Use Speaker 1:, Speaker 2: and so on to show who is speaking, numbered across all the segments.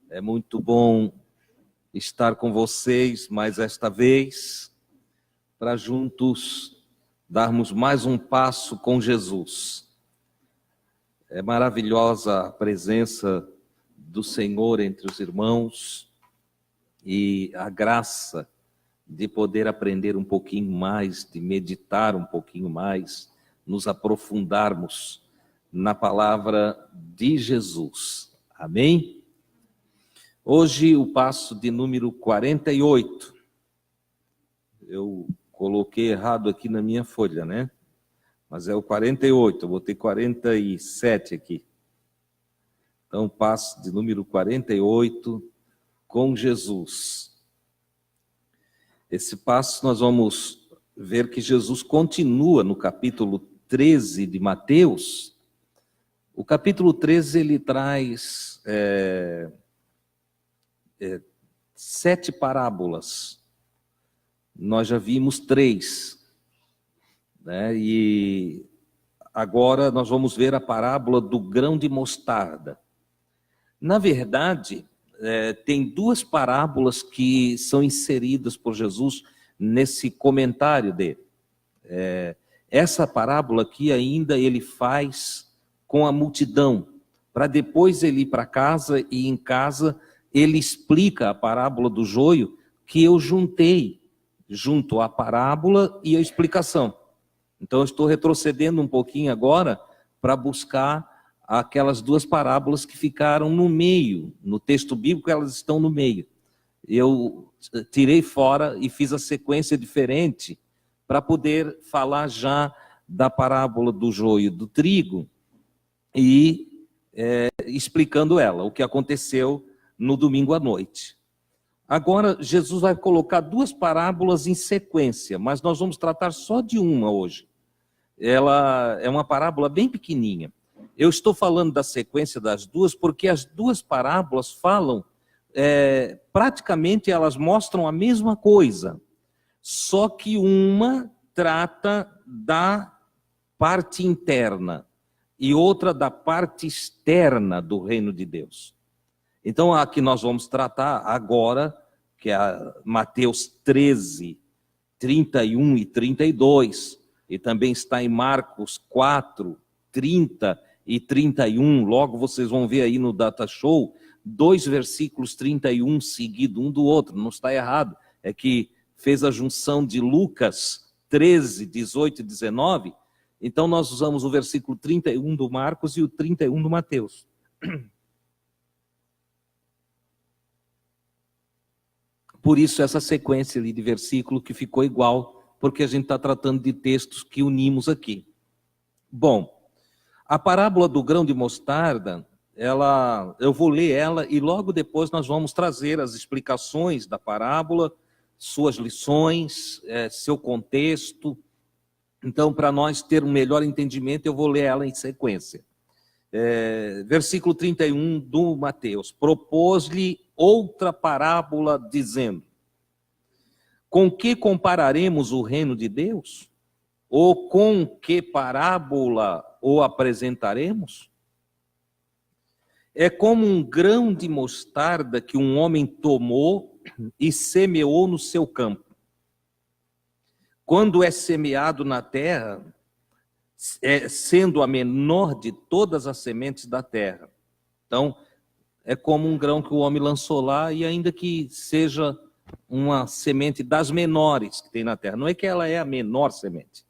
Speaker 1: É muito bom estar com vocês mais esta vez, para juntos darmos mais um passo com Jesus. É maravilhosa a presença do Senhor entre os irmãos e a graça de poder aprender um pouquinho mais, de meditar um pouquinho mais, nos aprofundarmos na palavra de Jesus. Amém? Hoje o passo de número 48. Eu coloquei errado aqui na minha folha, né? Mas é o 48, eu botei 47 aqui. Então, passo de número 48 com Jesus. Esse passo nós vamos ver que Jesus continua no capítulo 13 de Mateus. O capítulo 13 ele traz 7 parábolas. Nós já vimos 3, né? E agora nós vamos ver a parábola do grão de mostarda. Na verdade, tem 2 parábolas que são inseridas por Jesus nesse comentário dele. Essa parábola aqui ainda ele faz com a multidão, para depois ele ir para casa, e em casa ele explica a parábola do joio, que eu juntei junto à parábola e a explicação. Então eu estou retrocedendo um pouquinho agora para buscar aquelas 2 parábolas que ficaram no meio, no texto bíblico elas estão no meio. Eu tirei fora e fiz a sequência diferente para poder falar já da parábola do joio e do trigo e explicando ela, o que aconteceu no domingo à noite. Agora Jesus vai colocar 2 parábolas em sequência, mas nós vamos tratar só de uma hoje. Ela é uma parábola bem pequenininha. Eu estou falando da sequência das 2 porque as 2 parábolas falam, praticamente elas mostram a mesma coisa, só que uma trata da parte interna e outra da parte externa do reino de Deus. Então a que nós vamos tratar agora, que é a Mateus 13, 31 e 32, e também está em Marcos 4, 30 e 31, logo vocês vão ver aí no Data Show, 2 versículos 31 seguido um do outro, não está errado, é que fez a junção de Lucas 13, 18 e 19, então nós usamos o versículo 31 do Marcos e o 31 do Mateus. Por isso essa sequência ali de versículo que ficou igual, porque a gente está tratando de textos que unimos aqui. Bom, a parábola do grão de mostarda, eu vou ler ela e logo depois nós vamos trazer as explicações da parábola, suas lições, seu contexto. Então, para nós ter um melhor entendimento, eu vou ler ela em sequência. Versículo 31 do Mateus. Propôs-lhe outra parábola, dizendo: com que compararemos o reino de Deus? Ou com que parábola o apresentaremos? É como um grão de mostarda que um homem tomou e semeou no seu campo. Quando é semeado na terra, sendo a menor de todas as sementes da terra. Então, é como um grão que o homem lançou lá, e ainda que seja uma semente das menores que tem na terra, não é que ela é a menor semente,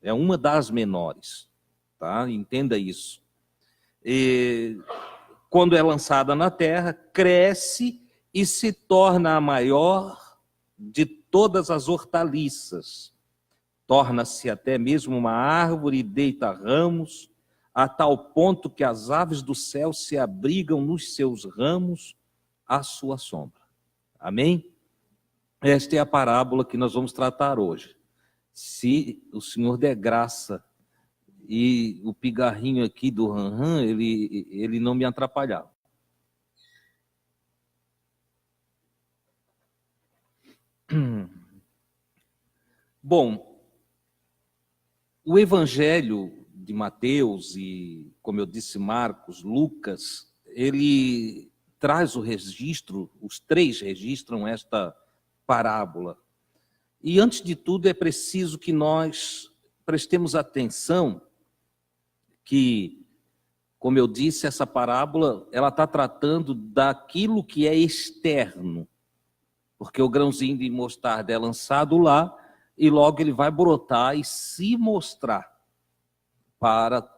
Speaker 1: é uma das menores, tá? Entenda isso. E quando é lançada na terra, cresce e se torna a maior de todas as hortaliças. Torna-se até mesmo uma árvore e deita ramos, a tal ponto que as aves do céu se abrigam nos seus ramos à sua sombra. Amém? Esta é a parábola que nós vamos tratar hoje. Se o Senhor der graça e o pigarrinho aqui do Ranran, ele não me atrapalhar. Bom, o Evangelho de Mateus e, como eu disse, Marcos, Lucas, ele traz o registro, os três registram esta parábola. E antes de tudo é preciso que nós prestemos atenção que, como eu disse, essa parábola ela está tratando daquilo que é externo, porque o grãozinho de mostarda é lançado lá e logo ele vai brotar e se mostrar para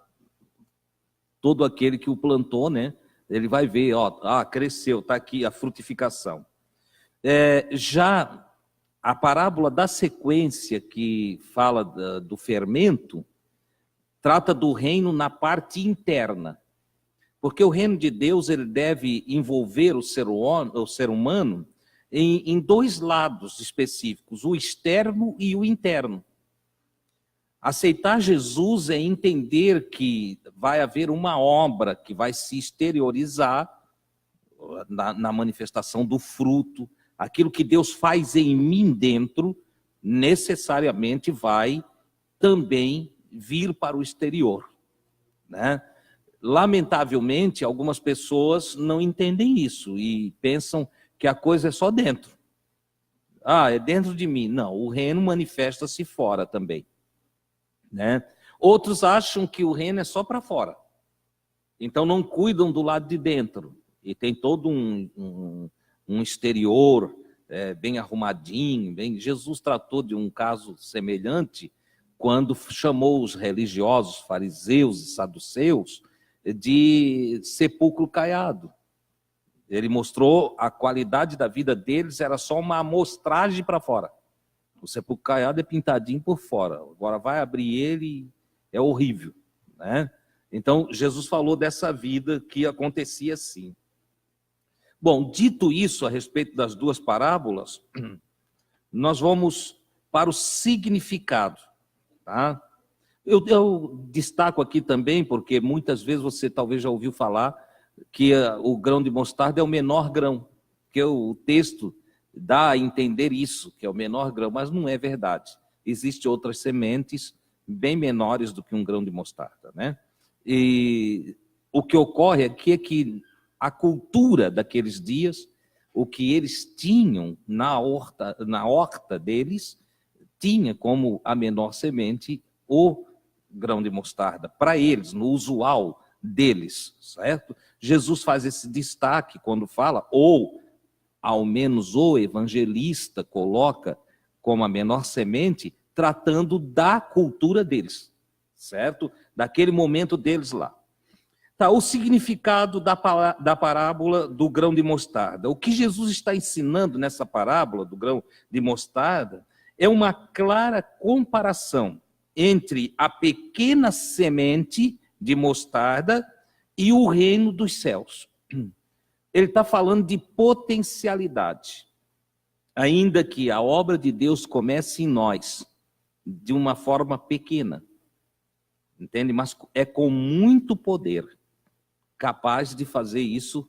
Speaker 1: todo aquele que o plantou, né? Ele vai ver, ó, cresceu, está aqui a frutificação. Já a parábola da sequência, que fala do fermento, trata do reino na parte interna. Porque o reino de Deus ele deve envolver o ser humano em dois lados específicos, o externo e o interno. Aceitar Jesus é entender que vai haver uma obra que vai se exteriorizar na manifestação do fruto. Aquilo que Deus faz em mim dentro, necessariamente vai também vir para o exterior, né? Lamentavelmente, algumas pessoas não entendem isso e pensam que a coisa é só dentro. É dentro de mim. Não, o reino manifesta-se fora também, né? Outros acham que o reino é só para fora. Então não cuidam do lado de dentro. E tem todo um exterior bem arrumadinho. Jesus tratou de um caso semelhante quando chamou os religiosos, fariseus e saduceus, de sepulcro caiado. Ele mostrou a qualidade da vida deles, era só uma amostragem para fora. O sepulcro caiado é pintadinho por fora. Agora vai abrir ele, é horrível, né? Então, Jesus falou dessa vida que acontecia assim. Bom, dito isso a respeito das duas parábolas, nós vamos para o significado, tá? Eu destaco aqui também, porque muitas vezes você talvez já ouviu falar que o grão de mostarda é o menor grão, que o texto dá a entender isso, que é o menor grão, mas não é verdade. Existem outras sementes bem menores do que um grão de mostarda, né? E o que ocorre aqui é que a cultura daqueles dias, o que eles tinham na horta deles, tinha como a menor semente o grão de mostarda, para eles, no usual deles, certo? Jesus faz esse destaque quando fala, ou ao menos o evangelista coloca como a menor semente, tratando da cultura deles, certo? Daquele momento deles lá. Tá, o significado da parábola do grão de mostarda. O que Jesus está ensinando nessa parábola do grão de mostarda é uma clara comparação entre a pequena semente de mostarda e o reino dos céus. Ele está falando de potencialidade. Ainda que a obra de Deus comece em nós de uma forma pequena, entende? Mas é com muito poder capaz de fazer isso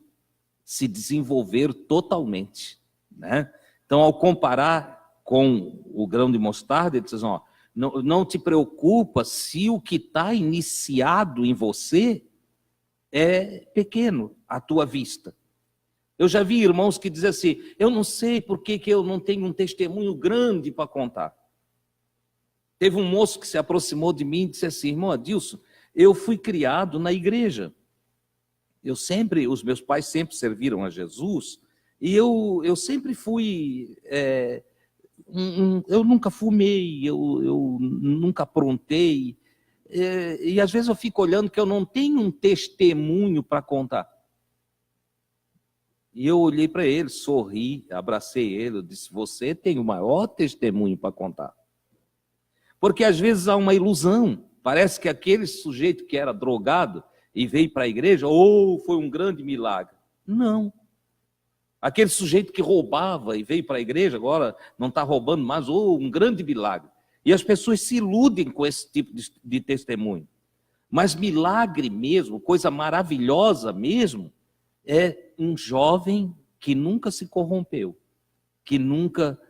Speaker 1: se desenvolver totalmente, né? Então, ao comparar com o grão de mostarda, ele diz assim, não te preocupa se o que está iniciado em você é pequeno à tua vista. Eu já vi irmãos que dizem assim, eu não sei por que eu não tenho um testemunho grande para contar. Teve um moço que se aproximou de mim e disse assim, irmão Adilson, eu fui criado na igreja. Os meus pais sempre serviram a Jesus, e eu sempre fui... eu nunca fumei, eu nunca aprontei, e às vezes eu fico olhando que eu não tenho um testemunho para contar. E eu olhei para ele, sorri, abracei ele, eu disse, você tem o maior testemunho para contar. Porque às vezes há uma ilusão, parece que aquele sujeito que era drogado e veio para a igreja, foi um grande milagre. Não. Aquele sujeito que roubava e veio para a igreja, agora não está roubando mais, um grande milagre. E as pessoas se iludem com esse tipo de testemunho. Mas milagre mesmo, coisa maravilhosa mesmo, é um jovem que nunca se corrompeu, que nunca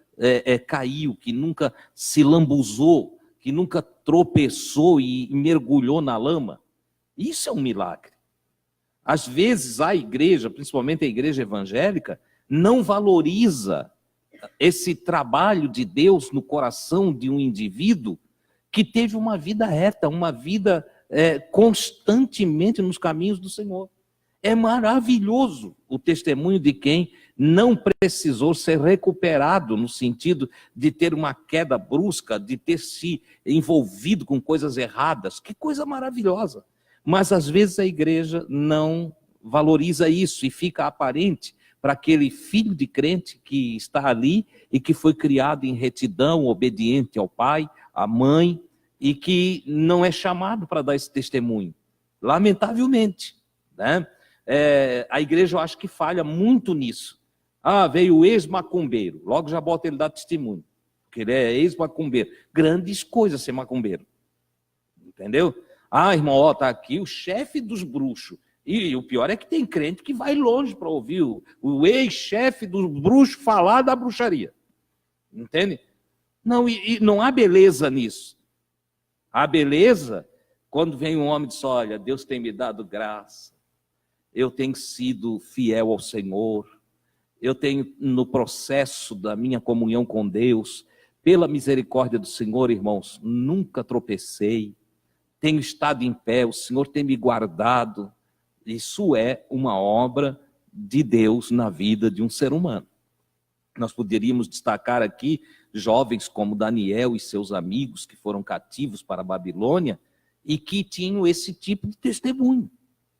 Speaker 1: caiu, que nunca se lambuzou, que nunca tropeçou e mergulhou na lama. Isso é um milagre. Às vezes a igreja, principalmente a igreja evangélica, não valoriza esse trabalho de Deus no coração de um indivíduo que teve uma vida reta, uma vida constantemente nos caminhos do Senhor. É maravilhoso o testemunho de quem não precisou ser recuperado no sentido de ter uma queda brusca, de ter se envolvido com coisas erradas. Que coisa maravilhosa! Mas às vezes a igreja não valoriza isso e fica aparente para aquele filho de crente que está ali e que foi criado em retidão, obediente ao pai, à mãe, e que não é chamado para dar esse testemunho. Lamentavelmente, né? A igreja, eu acho que falha muito nisso. Veio o ex-macumbeiro, logo já bota ele dar testemunho, porque ele é ex-macumbeiro. Grandes coisas ser macumbeiro, entendeu? Irmão, está aqui o chefe dos bruxos. E o pior é que tem crente que vai longe para ouvir o ex-chefe dos bruxos falar da bruxaria. Entende? Não, e não há beleza nisso. Há beleza quando vem um homem e diz, olha, Deus tem me dado graça, eu tenho sido fiel ao Senhor, eu tenho, no processo da minha comunhão com Deus, pela misericórdia do Senhor, irmãos, nunca tropecei, tenho estado em pé, o Senhor tem me guardado. Isso é uma obra de Deus na vida de um ser humano. Nós poderíamos destacar aqui jovens como Daniel e seus amigos que foram cativos para a Babilônia e que tinham esse tipo de testemunho.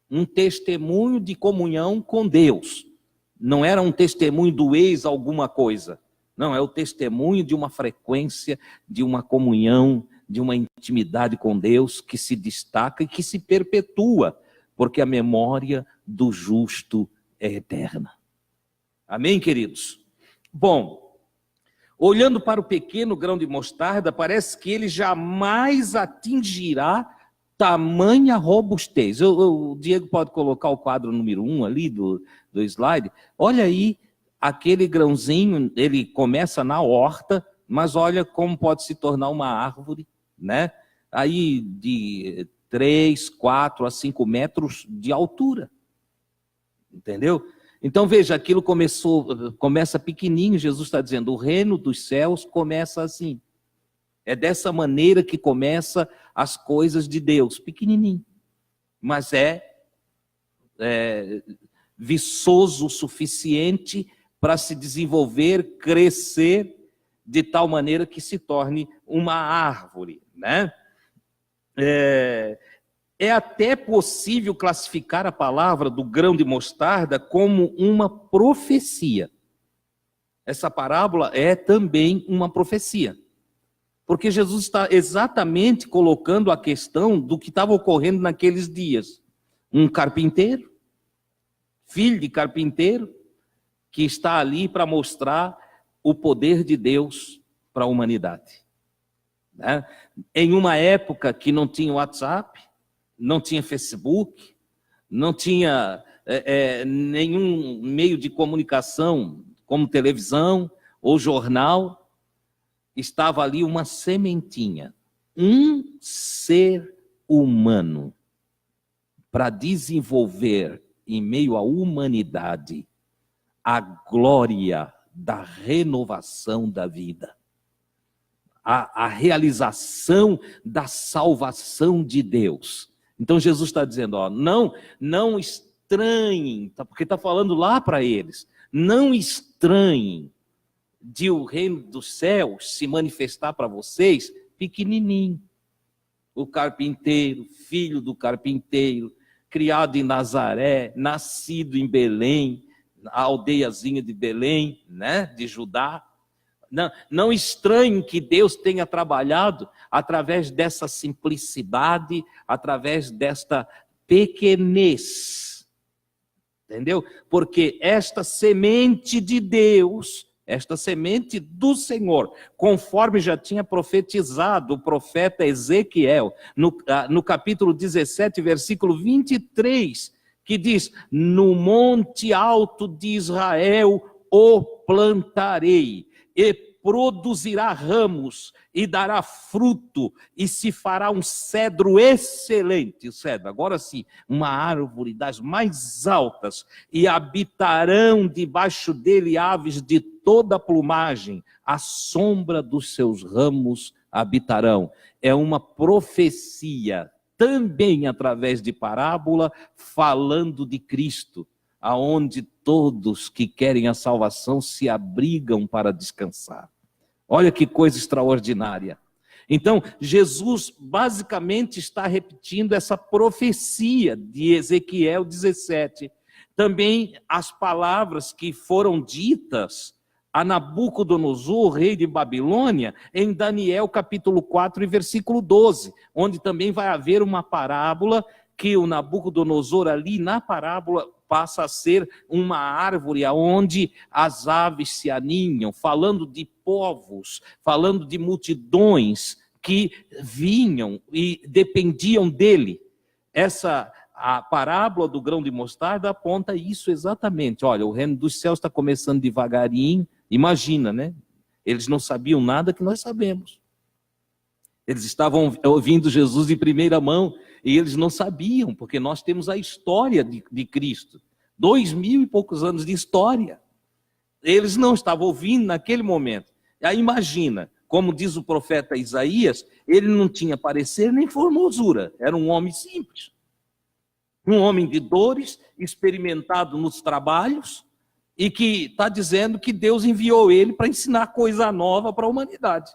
Speaker 1: Um testemunho de comunhão com Deus. Não era um testemunho do ex alguma coisa. Não, é o testemunho de uma frequência, de uma comunhão, de uma intimidade com Deus que se destaca e que se perpetua, porque a memória do justo é eterna. Amém, queridos? Bom, olhando para o pequeno grão de mostarda, parece que ele jamais atingirá tamanha robustez. O Diego pode colocar o quadro número 1 ali do slide. Olha aí, aquele grãozinho, ele começa na horta, mas olha como pode se tornar uma árvore, né? Aí de 3, 4 a 5 metros de altura. Entendeu? Então veja, aquilo começa pequenininho, Jesus está dizendo, o reino dos céus começa assim. É dessa maneira que começa as coisas de Deus, pequenininho. Mas é viçoso o suficiente para se desenvolver, crescer, de tal maneira que se torne uma árvore, né? É até possível classificar a palavra do grão de mostarda como uma profecia. Essa parábola é também uma profecia. Porque Jesus está exatamente colocando a questão do que estava ocorrendo naqueles dias. Um carpinteiro, filho de carpinteiro, que está ali para mostrar o poder de Deus para a humanidade. Né? Em uma época que não tinha WhatsApp, não tinha Facebook, não tinha nenhum meio de comunicação como televisão ou jornal, estava ali uma sementinha, um ser humano para desenvolver em meio à humanidade a glória da renovação da vida. A realização da salvação de Deus. Então Jesus está dizendo, não estranhem, porque está falando lá para eles, não estranhem de o reino dos céus se manifestar para vocês pequenininho. O carpinteiro, filho do carpinteiro, criado em Nazaré, nascido em Belém, a aldeiazinha de Belém, né, de Judá. Não estranhe que Deus tenha trabalhado através dessa simplicidade, através desta pequenez. Entendeu? Porque esta semente de Deus, esta semente do Senhor, conforme já tinha profetizado o profeta Ezequiel, no capítulo 17, versículo 23, que diz, no monte alto de Israel o plantarei, e produzirá ramos e dará fruto e se fará um cedro excelente. O cedro, agora sim, uma árvore das mais altas, e habitarão debaixo dele aves de toda a plumagem, à sombra dos seus ramos habitarão. É uma profecia, também através de parábola, falando de Cristo, aonde todos que querem a salvação se abrigam para descansar. Olha que coisa extraordinária. Então, Jesus basicamente está repetindo essa profecia de Ezequiel 17. Também as palavras que foram ditas a Nabucodonosor, rei de Babilônia, em Daniel capítulo 4 e versículo 12, onde também vai haver uma parábola que o Nabucodonosor ali na parábola passa a ser uma árvore onde as aves se aninham, falando de povos, falando de multidões que vinham e dependiam dele. A parábola do grão de mostarda aponta isso exatamente. Olha, o reino dos céus está começando devagarinho. Imagina, né? Eles não sabiam nada que nós sabemos. Eles estavam ouvindo Jesus de primeira mão e eles não sabiam, porque nós temos a história de Cristo. 2000 e poucos anos de história. Eles não estavam ouvindo naquele momento. Aí imagina, como diz o profeta Isaías, ele não tinha parecer nem formosura, era um homem simples. Um homem de dores, experimentado nos trabalhos, e que está dizendo que Deus enviou ele para ensinar coisa nova para a humanidade.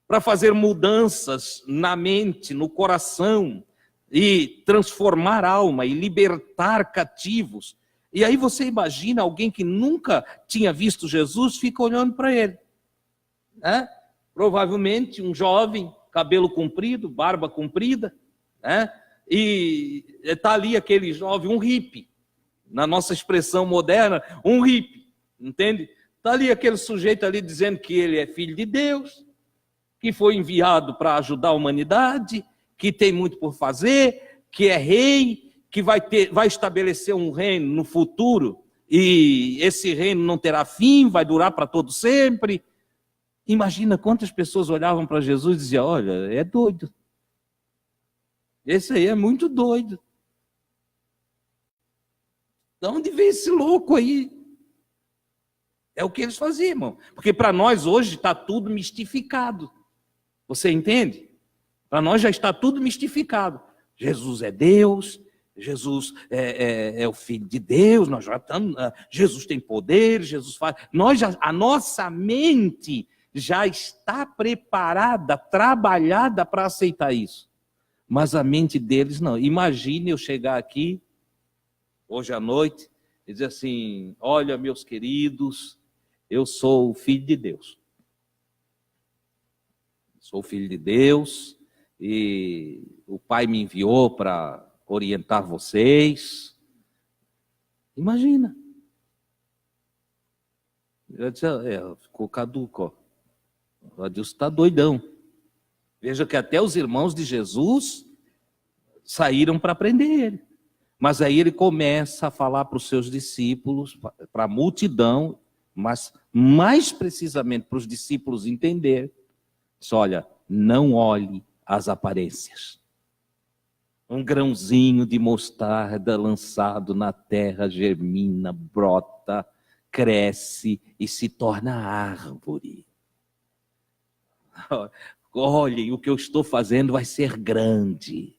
Speaker 1: Para fazer mudanças na mente, no coração, e transformar a alma, e libertar cativos. E aí você imagina alguém que nunca tinha visto Jesus, fica olhando para ele. Né? Provavelmente um jovem, cabelo comprido, barba comprida, né? E está ali aquele jovem, um hippie, na nossa expressão moderna, um hippie, entende? Está ali aquele sujeito ali dizendo que ele é filho de Deus, que foi enviado para ajudar a humanidade, que tem muito por fazer, que é rei, que vai estabelecer um reino no futuro, e esse reino não terá fim, vai durar para todo sempre. Imagina quantas pessoas olhavam para Jesus e diziam, olha, é doido. Esse aí é muito doido. De onde vem esse louco aí? É o que eles faziam, irmão. Porque para nós hoje está tudo mistificado. Você entende? Para nós já está tudo mistificado. Jesus é Deus, Jesus é o Filho de Deus, nós já estamos, Jesus tem poder, Jesus faz. A nossa mente já está preparada, trabalhada para aceitar isso. Mas a mente deles não. Imagine eu chegar aqui, hoje à noite, e dizer assim, olha, meus queridos, eu sou o Filho de Deus. Sou filho de Deus, e o Pai me enviou para orientar vocês. Imagina. Eu disse, ficou caduco, ó. O Adilson está doidão. Veja que até os irmãos de Jesus saíram para prender ele. Mas aí ele começa a falar para os seus discípulos, para a multidão, mas mais precisamente para os discípulos entender. Diz, olha, não olhe as aparências. Um grãozinho de mostarda lançado na terra germina, brota, cresce e se torna árvore. Olhem, o que eu estou fazendo vai ser grande,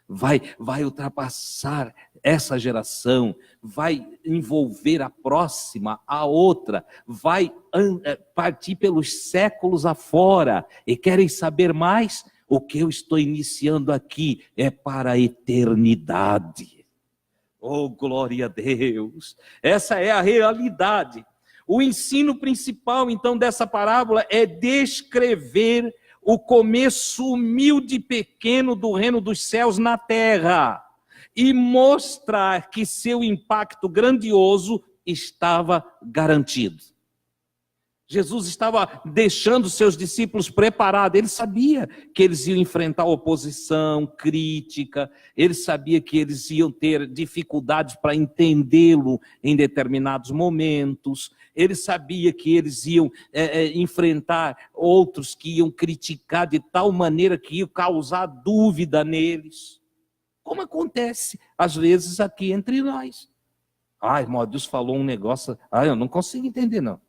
Speaker 1: vai ultrapassar essa geração, vai envolver a próxima, a outra, vai partir pelos séculos afora. E querem saber mais? O que eu estou iniciando aqui é para a eternidade. Oh, glória a Deus! Essa é a realidade. O ensino principal, então, dessa parábola é descrever o começo humilde e pequeno do reino dos céus na terra e mostrar que seu impacto grandioso estava garantido. Jesus estava deixando seus discípulos preparados. Ele sabia que eles iam enfrentar oposição, crítica. Ele sabia que eles iam ter dificuldades para entendê-lo em determinados momentos. Ele sabia que eles iam enfrentar outros que iam criticar de tal maneira que iam causar dúvida neles. Como acontece, às vezes, aqui entre nós. Irmão, Deus falou um negócio... eu não consigo entender, não.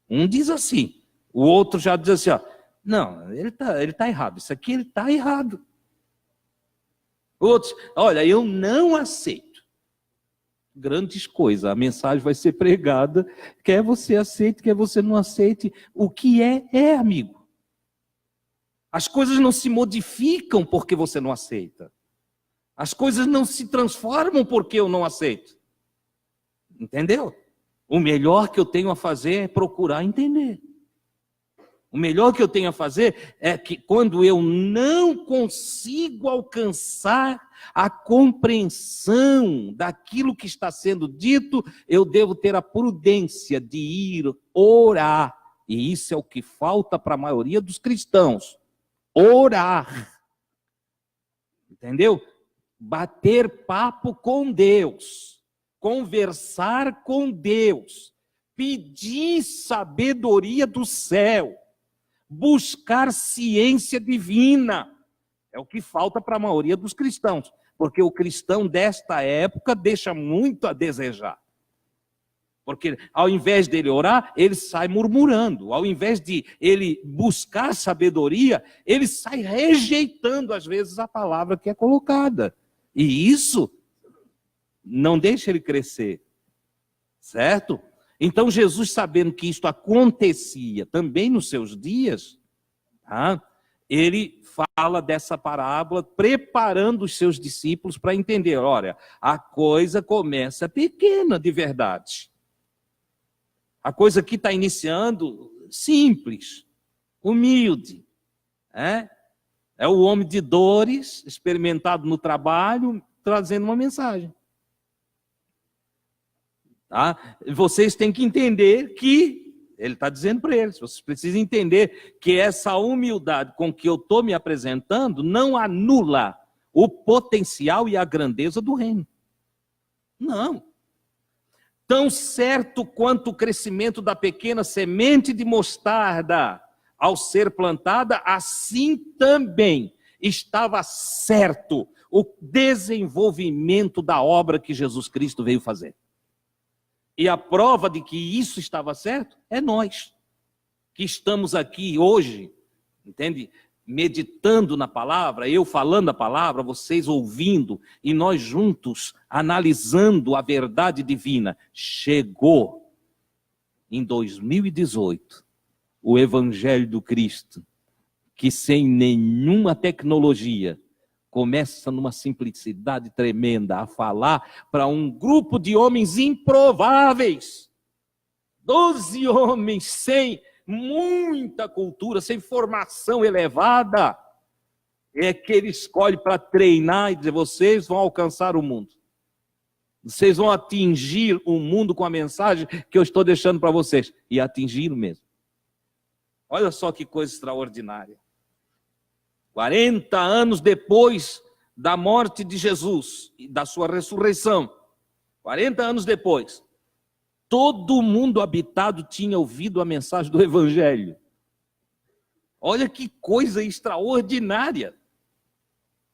Speaker 1: Um diz assim, o outro já diz assim, não, ele tá errado, isso aqui ele está errado. Outros, olha, eu não aceito. Grandes coisas, a mensagem vai ser pregada, quer você aceite, quer você não aceite, o que é amigo. As coisas não se modificam porque você não aceita. As coisas não se transformam porque eu não aceito. Entendeu? O melhor que eu tenho a fazer é procurar entender. O melhor que eu tenho a fazer é que quando eu não consigo alcançar a compreensão daquilo que está sendo dito, eu devo ter a prudência de ir orar. E isso é o que falta para a maioria dos cristãos. Orar. Entendeu? Bater papo com Deus. Conversar com Deus, pedir sabedoria do céu, buscar ciência divina, é o que falta para a maioria dos cristãos, porque o cristão desta época deixa muito a desejar, porque ao invés dele orar, ele sai murmurando, ao invés de ele buscar sabedoria, ele sai rejeitando às vezes a palavra que é colocada, e isso não deixa ele crescer, certo? Então Jesus, sabendo que isto acontecia também nos seus dias, ele fala dessa parábola, preparando os seus discípulos para entender, olha, a coisa começa pequena de verdade. A coisa aqui está iniciando simples, humilde, é o homem de dores, experimentado no trabalho, trazendo uma mensagem. Vocês têm que entender que, ele está dizendo para eles, vocês precisam entender que essa humildade com que eu estou me apresentando não anula o potencial e a grandeza do reino. Não. Tão certo quanto o crescimento da pequena semente de mostarda ao ser plantada, assim também estava certo o desenvolvimento da obra que Jesus Cristo veio fazer. E a prova de que isso estava certo é nós, que estamos aqui hoje, entende? Meditando na palavra, eu falando a palavra, vocês ouvindo, e nós juntos analisando a verdade divina. Chegou em 2018 o Evangelho do Cristo, que sem nenhuma tecnologia, começa numa simplicidade tremenda a falar para um grupo de homens improváveis. 12 homens sem muita cultura, sem formação elevada. É que ele escolhe para treinar e dizer, vocês vão alcançar o mundo. Vocês vão atingir o mundo com a mensagem que eu estou deixando para vocês. E atingiram mesmo. Olha só que coisa extraordinária. 40 anos depois da morte de Jesus e da sua ressurreição, 40 anos depois, todo mundo habitado tinha ouvido a mensagem do Evangelho. Olha que coisa extraordinária.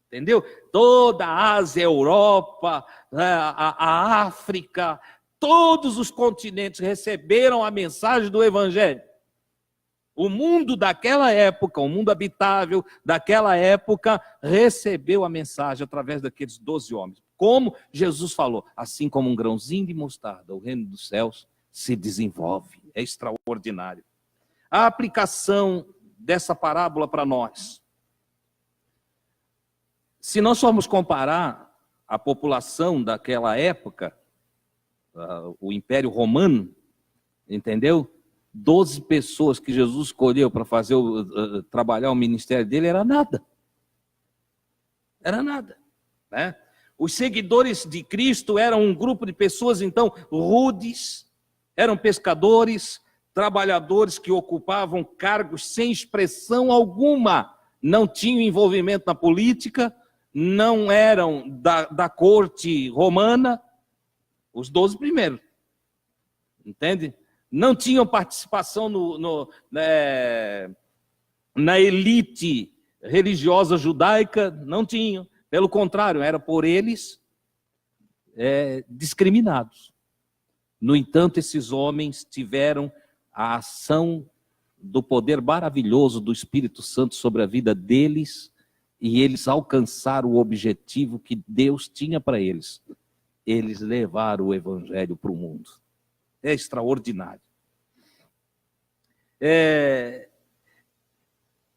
Speaker 1: Entendeu? Toda a Ásia, a Europa, a África, todos os continentes receberam a mensagem do Evangelho. O mundo daquela época, o mundo habitável daquela época, recebeu a mensagem através daqueles 12 homens. Como Jesus falou, assim como um grãozinho de mostarda, o reino dos céus se desenvolve. É extraordinário. A aplicação dessa parábola para nós. Se nós formos comparar a população daquela época, o Império Romano, entendeu? 12 pessoas que Jesus escolheu para fazer trabalhar o ministério dele era nada. Era nada, né? Os seguidores de Cristo eram um grupo de pessoas, então, rudes, eram pescadores, trabalhadores que ocupavam cargos sem expressão alguma, não tinham envolvimento na política, não eram da corte romana, os 12 primeiros, entende? Não tinham participação na elite religiosa judaica, não tinham. Pelo contrário, era por eles discriminados. No entanto, esses homens tiveram a ação do poder maravilhoso do Espírito Santo sobre a vida deles, e eles alcançaram o objetivo que Deus tinha para eles. Eles levaram o evangelho para o mundo. É extraordinário.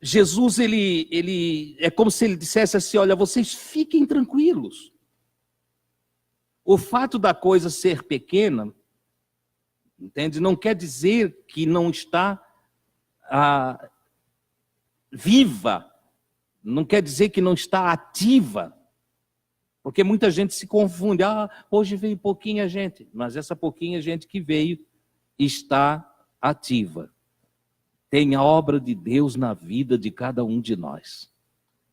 Speaker 1: Jesus, ele é como se ele dissesse assim, olha, vocês fiquem tranquilos. O fato da coisa ser pequena, entende? Não quer dizer que não está viva, não quer dizer que não está ativa, porque muita gente se confunde. Hoje veio pouquinha gente, mas essa pouquinha gente que veio está ativa. Tem a obra de Deus na vida de cada um de nós.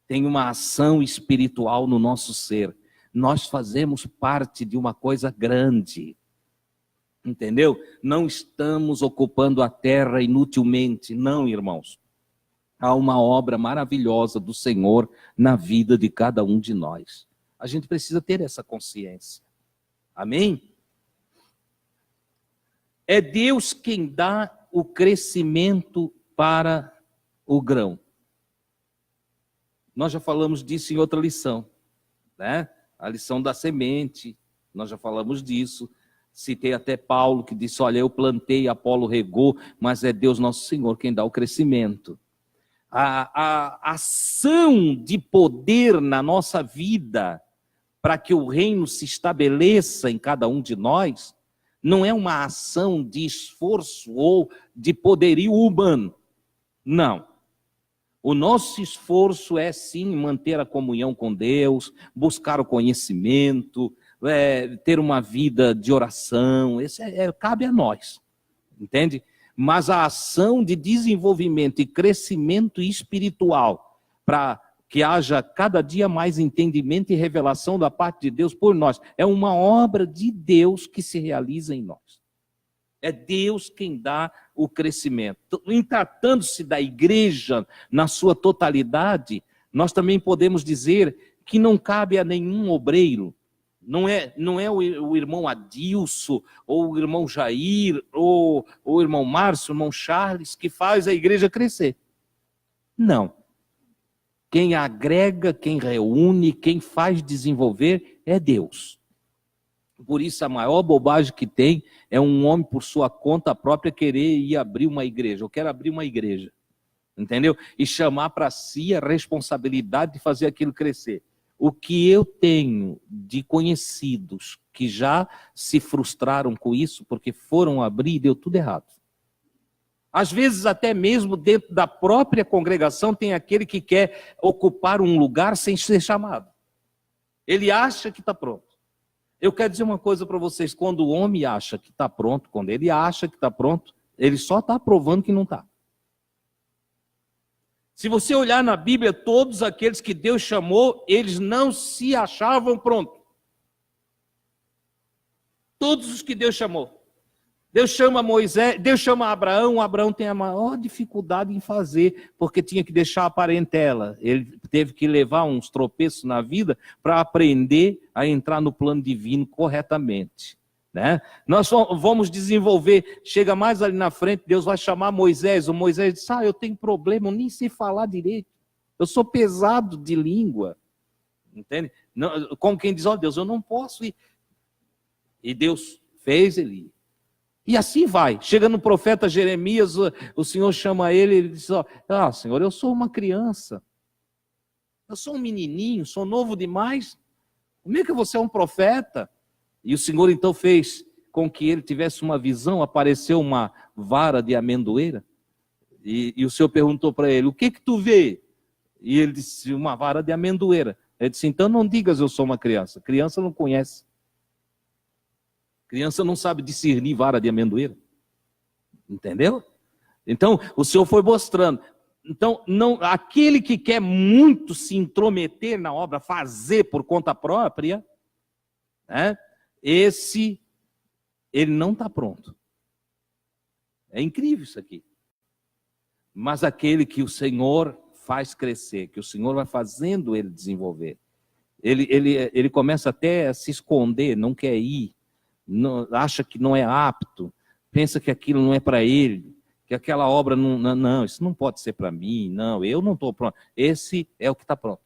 Speaker 1: Tem uma ação espiritual no nosso ser. Nós fazemos parte de uma coisa grande. Entendeu? Não estamos ocupando a terra inutilmente. Não, irmãos. Há uma obra maravilhosa do Senhor na vida de cada um de nós. A gente precisa ter essa consciência. Amém? É Deus quem dá o crescimento para o grão. Nós já falamos disso em outra lição, né? A lição da semente, nós já falamos disso. Citei até Paulo que disse, olha, eu plantei, Apolo regou, mas é Deus nosso Senhor quem dá o crescimento. A ação de poder na nossa vida para que o reino se estabeleça em cada um de nós, não é uma ação de esforço ou de poderio humano. Não. O nosso esforço é sim manter a comunhão com Deus, buscar o conhecimento, ter uma vida de oração, isso cabe a nós, entende? Mas a ação de desenvolvimento e crescimento espiritual, para que haja cada dia mais entendimento e revelação da parte de Deus por nós, é uma obra de Deus que se realiza em nós. É Deus quem dá o crescimento. Em tratando-se da igreja na sua totalidade, nós também podemos dizer que não cabe a nenhum obreiro. Não é o irmão Adilson, ou o irmão Jair, ou o irmão Márcio, o irmão Charles, que faz a igreja crescer. Não. Quem agrega, quem reúne, quem faz desenvolver é Deus. Por isso a maior bobagem que tem é um homem por sua conta própria querer ir abrir uma igreja. Eu quero abrir uma igreja, entendeu? E chamar para si a responsabilidade de fazer aquilo crescer. O que eu tenho de conhecidos que já se frustraram com isso, porque foram abrir e deu tudo errado. Às vezes até mesmo dentro da própria congregação tem aquele que quer ocupar um lugar sem ser chamado. Ele acha que está pronto. Eu quero dizer uma coisa para vocês, quando o homem acha que está pronto, quando ele acha que está pronto, ele só está provando que não está. Se você olhar na Bíblia, todos aqueles que Deus chamou, eles não se achavam prontos. Todos os que Deus chamou. Deus chama Moisés, Deus chama Abraão, Abraão tem a maior dificuldade em fazer, porque tinha que deixar a parentela. Ele teve que levar uns tropeços na vida para aprender a entrar no plano divino corretamente. Né? Nós vamos desenvolver, chega mais ali na frente, Deus vai chamar Moisés, o Moisés diz, eu tenho problema, eu nem sei falar direito, eu sou pesado de língua, entende? Não, como quem diz, Deus, eu não posso ir. E Deus fez ele ir. E assim vai, chega no profeta Jeremias, o Senhor chama ele, ele diz, Senhor, eu sou uma criança, eu sou um menininho, sou novo demais, como é que você é um profeta? E o Senhor então fez com que ele tivesse uma visão, apareceu uma vara de amendoeira, e o Senhor perguntou para ele, o que tu vê? E ele disse, uma vara de amendoeira. Ele disse, então não digas eu sou uma criança, criança não conhece. Criança não sabe discernir vara de amendoeira. Entendeu? Então, o Senhor foi mostrando. Então, não, aquele que quer muito se intrometer na obra, fazer por conta própria, né, ele não está pronto. É incrível isso aqui. Mas aquele que o Senhor faz crescer, que o Senhor vai fazendo ele desenvolver, ele começa até a se esconder, não quer ir, acha que não é apto, pensa que aquilo não é para ele, que aquela obra não, isso não pode ser para mim, não, eu não estou pronto. Esse é o que está pronto.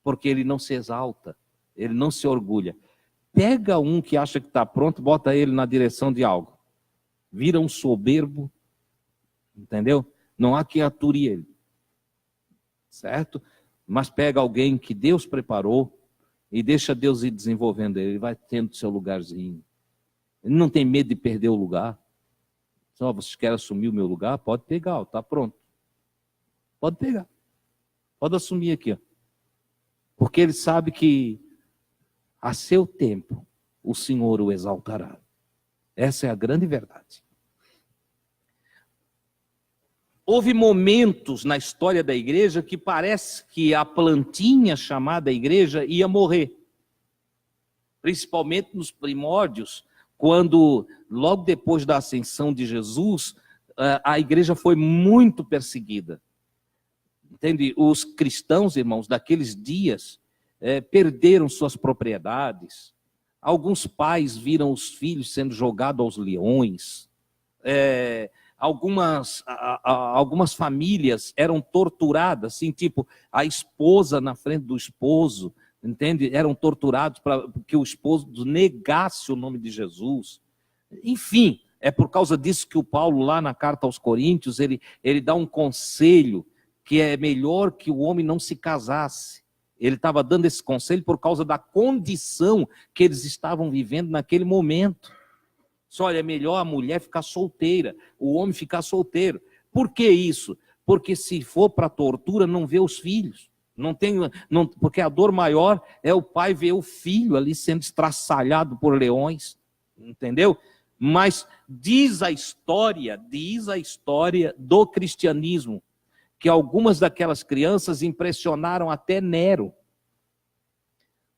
Speaker 1: Porque ele não se exalta, ele não se orgulha. Pega um que acha que está pronto, bota ele na direção de algo. Vira um soberbo, entendeu? Não há quem ature ele. Certo? Mas pega alguém que Deus preparou e deixa Deus ir desenvolvendo ele. Ele vai tendo seu lugarzinho. Ele não tem medo de perder o lugar. Só vocês querem assumir o meu lugar? Pode pegar, está pronto. Pode pegar. Pode assumir aqui. Ó. Porque ele sabe que a seu tempo o Senhor o exaltará. Essa é a grande verdade. Houve momentos na história da igreja que parece que a plantinha chamada igreja ia morrer. Principalmente nos primórdios, quando, logo depois da ascensão de Jesus, a igreja foi muito perseguida. Entende? Os cristãos, irmãos, daqueles dias, perderam suas propriedades. Alguns pais viram os filhos sendo jogados aos leões. Algumas famílias eram torturadas, assim, tipo, a esposa na frente do esposo, entende? Eram torturados para que o esposo negasse o nome de Jesus. Enfim, é por causa disso que o Paulo, lá na carta aos Coríntios, ele dá um conselho que é melhor que o homem não se casasse. Ele estava dando esse conselho por causa da condição que eles estavam vivendo naquele momento. Só olha, é melhor a mulher ficar solteira, o homem ficar solteiro. Por que isso? Porque se for para tortura, não vê os filhos. Porque a dor maior é o pai ver o filho ali sendo estraçalhado por leões. Entendeu? Mas diz a história do cristianismo, que algumas daquelas crianças impressionaram até Nero.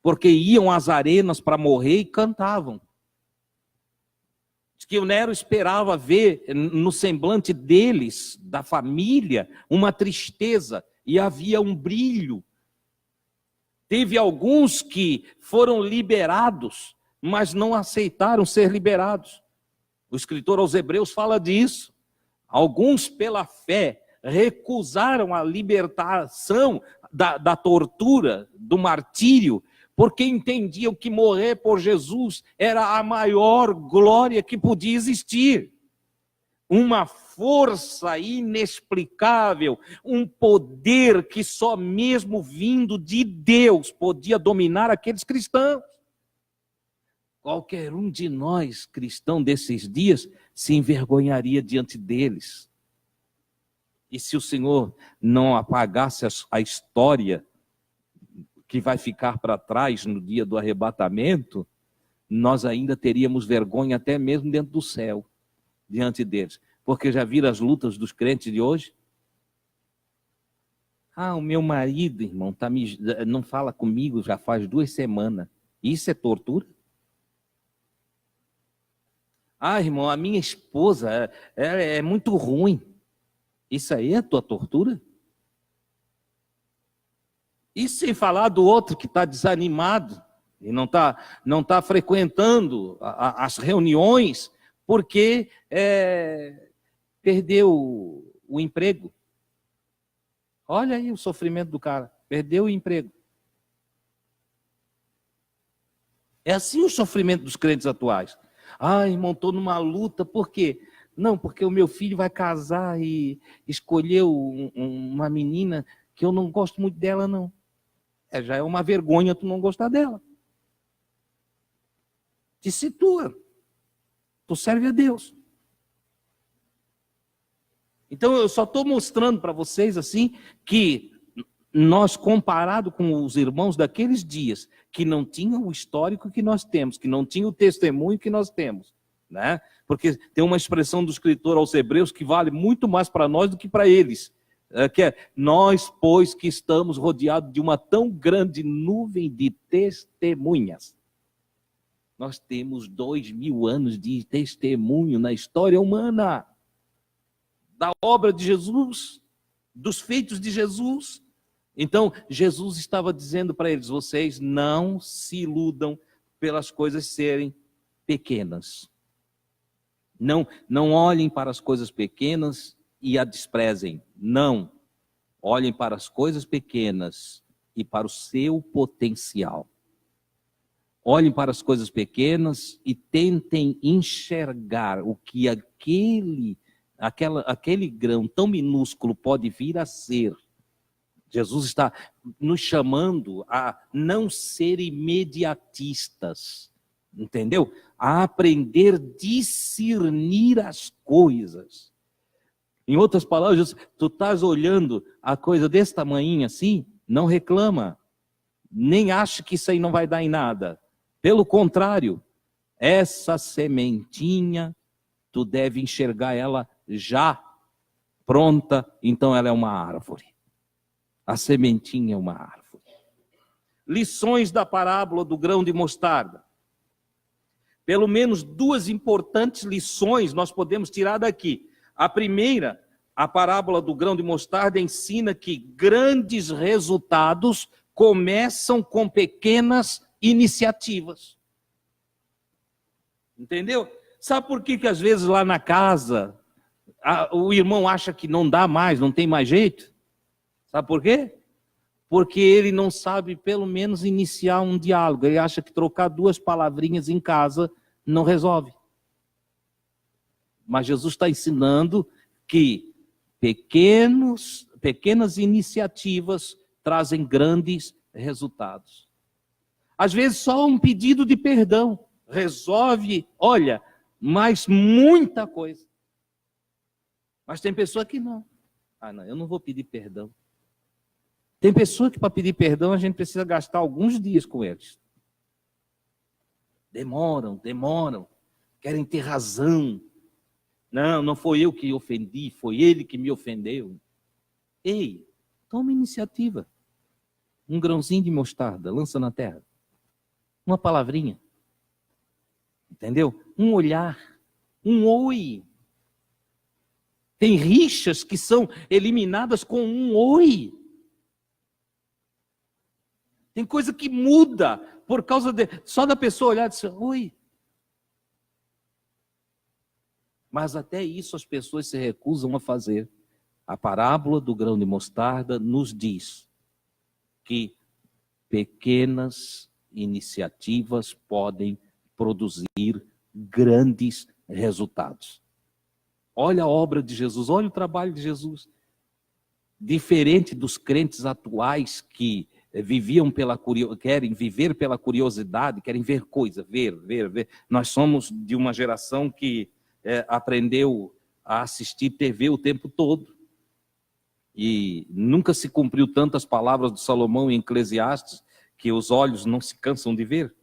Speaker 1: Porque iam às arenas para morrer e cantavam. Que o Nero esperava ver no semblante deles, da família, uma tristeza, e havia um brilho. Teve alguns que foram liberados, mas não aceitaram ser liberados. O escritor aos Hebreus fala disso. Alguns, pela fé, recusaram a libertação da tortura, do martírio, porque entendiam que morrer por Jesus era a maior glória que podia existir. Uma força inexplicável, um poder que só mesmo vindo de Deus podia dominar aqueles cristãos. Qualquer um de nós, cristão desses dias, se envergonharia diante deles. E se o Senhor não apagasse a história que vai ficar para trás no dia do arrebatamento, nós ainda teríamos vergonha até mesmo dentro do céu, diante deles. Porque já viram as lutas dos crentes de hoje? O meu marido, irmão, não fala comigo já faz 2 semanas. Isso é tortura? Irmão, a minha esposa é muito ruim. Isso aí é a tua tortura? E sem falar do outro que está desanimado e não tá frequentando as reuniões porque perdeu o emprego. Olha aí o sofrimento do cara, perdeu o emprego. É assim o sofrimento dos crentes atuais. Irmão, estou numa luta, por quê? Não, porque o meu filho vai casar e escolheu uma menina que eu não gosto muito dela, não. Já é uma vergonha tu não gostar dela. Te situa. Tu serve a Deus. Então eu só estou mostrando para vocês assim que nós, comparado com os irmãos daqueles dias, que não tinham o histórico que nós temos, que não tinham o testemunho que nós temos, né? Porque tem uma expressão do escritor aos Hebreus que vale muito mais para nós do que para eles. Que é, nós, pois, que estamos rodeados de uma tão grande nuvem de testemunhas. Nós temos 2000 anos de testemunho na história humana, da obra de Jesus, dos feitos de Jesus. Então, Jesus estava dizendo para eles, vocês não se iludam pelas coisas serem pequenas. Não olhem para as coisas pequenas e a desprezem. Não. Olhem para as coisas pequenas e para o seu potencial. Olhem para as coisas pequenas e tentem enxergar o que aquele grão tão minúsculo pode vir a ser. Jesus está nos chamando a não ser imediatistas, entendeu? A aprender a discernir as coisas. Em outras palavras, tu estás olhando a coisa desse tamanho assim, não reclama, nem acha que isso aí não vai dar em nada. Pelo contrário, essa sementinha, tu deve enxergar ela já pronta, então ela é uma árvore. A sementinha é uma árvore. Lições da parábola do grão de mostarda. Pelo menos 2 importantes lições nós podemos tirar daqui. A primeira, a parábola do grão de mostarda ensina que grandes resultados começam com pequenas iniciativas. Entendeu? Sabe por que às vezes lá na casa o irmão acha que não dá mais, não tem mais jeito? Sabe por quê? Porque ele não sabe pelo menos iniciar um diálogo. Ele acha que trocar 2 palavrinhas em casa não resolve. Mas Jesus está ensinando que pequenas iniciativas trazem grandes resultados. Às vezes só um pedido de perdão resolve, olha, mas muita coisa. Mas tem pessoa que não. Não, eu não vou pedir perdão. Tem pessoa que para pedir perdão a gente precisa gastar alguns dias com eles. Demoram, querem ter razão. Não foi eu que ofendi, foi ele que me ofendeu. Ei, toma iniciativa. Um grãozinho de mostarda, lança na terra. Uma palavrinha. Entendeu? Um olhar, um oi. Tem rixas que são eliminadas com um oi. Tem coisa que muda por causa só da pessoa olhar e dizer, oi. Mas até isso as pessoas se recusam a fazer. A parábola do grão de mostarda nos diz que pequenas iniciativas podem produzir grandes resultados. Olha a obra de Jesus, olha o trabalho de Jesus. Diferente dos crentes atuais que querem viver pela curiosidade, querem ver coisa, ver. Nós somos de uma geração que aprendeu a assistir TV o tempo todo. E nunca se cumpriu tantas palavras de Salomão em Eclesiastes, que os olhos não se cansam de ver.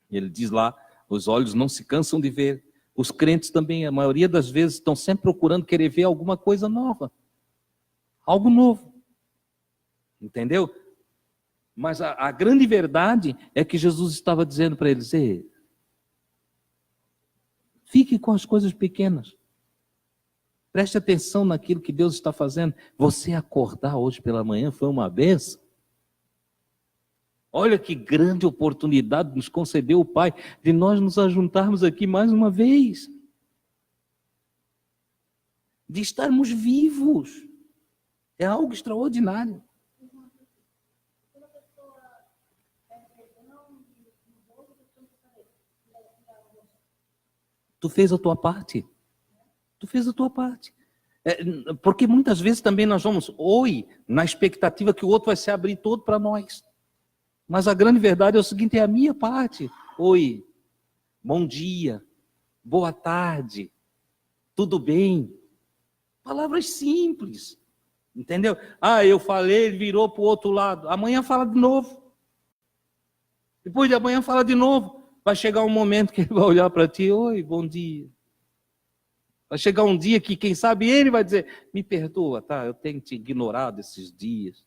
Speaker 1: Ele diz lá, os olhos não se cansam de ver. Os crentes também, a maioria das vezes, estão sempre procurando querer ver alguma coisa nova. Algo novo. Entendeu? Mas a grande verdade é que Jesus estava dizendo para eles, fique com as coisas pequenas. Preste atenção naquilo que Deus está fazendo. Você acordar hoje pela manhã foi uma bênção. Olha que grande oportunidade nos concedeu o Pai de nós nos ajuntarmos aqui mais uma vez. De estarmos vivos. É algo extraordinário. Tu fez a tua parte. Tu fez a tua parte. Porque muitas vezes também nós vamos, na expectativa que o outro vai se abrir todo para nós. Mas a grande verdade é o seguinte, é a minha parte. Oi, bom dia, boa tarde, tudo bem? Palavras simples, entendeu? Eu falei, ele virou para o outro lado. Amanhã fala de novo. Depois de amanhã fala de novo. Vai chegar um momento que ele vai olhar para ti, oi, bom dia. Vai chegar um dia que, quem sabe, ele vai dizer, me perdoa, tá? Eu tenho te ignorado esses dias.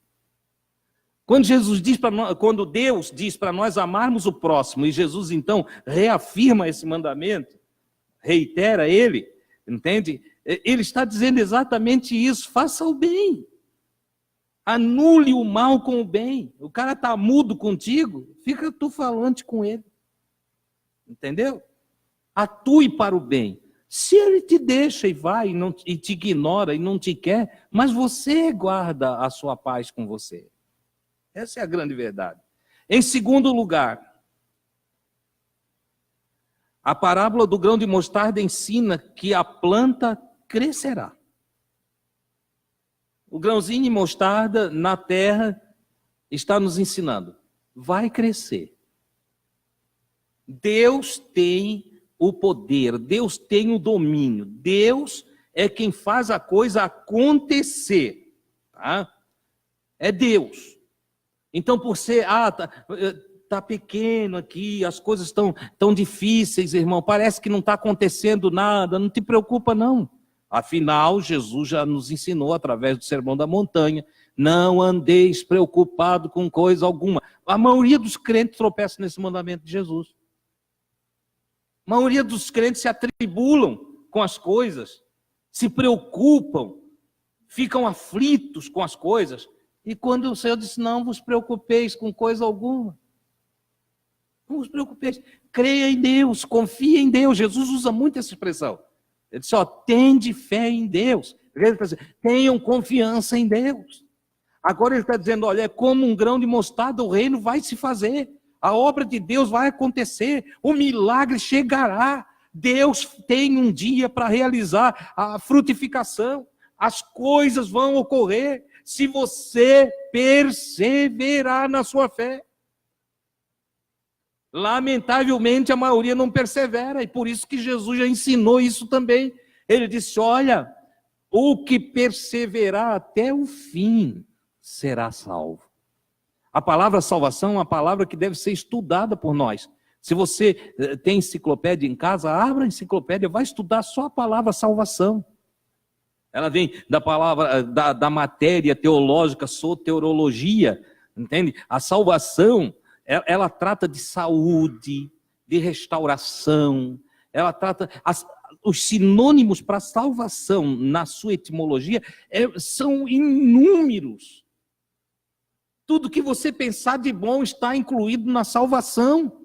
Speaker 1: Quando Jesus diz para nós, quando Deus diz para nós amarmos o próximo, e Jesus então reafirma esse mandamento, reitera ele, entende? Ele está dizendo exatamente isso, faça o bem. Anule o mal com o bem. O cara está mudo contigo, fica tu falante com ele. Entendeu? Atue para o bem. Se ele te deixa e vai, e te ignora e não te quer, mas você guarda a sua paz com você. Essa é a grande verdade. Em segundo lugar, a parábola do grão de mostarda ensina que a planta crescerá. O grãozinho de mostarda na terra está nos ensinando, vai crescer. Deus tem o poder, Deus tem o domínio, Deus é quem faz a coisa acontecer, tá? É Deus. Então, por ser, tá pequeno aqui, as coisas estão tão difíceis, irmão, parece que não está acontecendo nada, não te preocupa não. Afinal, Jesus já nos ensinou através do Sermão da Montanha, não andeis preocupado com coisa alguma. A maioria dos crentes tropeça nesse mandamento de Jesus. A maioria dos crentes se atribulam com as coisas, se preocupam, ficam aflitos com as coisas. E quando o Senhor disse, não vos preocupeis com coisa alguma. Não vos preocupeis. Creia em Deus, confia em Deus. Jesus usa muito essa expressão. Ele disse, tende fé em Deus. Tenham confiança em Deus. Agora ele está dizendo, olha, é como um grão de mostarda, o reino vai se fazer. A obra de Deus vai acontecer. O milagre chegará. Deus tem um dia para realizar a frutificação. As coisas vão ocorrer se você perseverar na sua fé. Lamentavelmente, a maioria não persevera, e por isso que Jesus já ensinou isso também. Ele disse, olha, o que perseverar até o fim será salvo. A palavra salvação é uma palavra que deve ser estudada por nós. Se você tem enciclopédia em casa, abra a enciclopédia, vai estudar só a palavra salvação. Ela vem da palavra, da matéria teológica, soteriologia, entende? A salvação, ela trata de saúde, de restauração, ela trata, os sinônimos para salvação na sua etimologia são inúmeros. Tudo que você pensar de bom está incluído na salvação.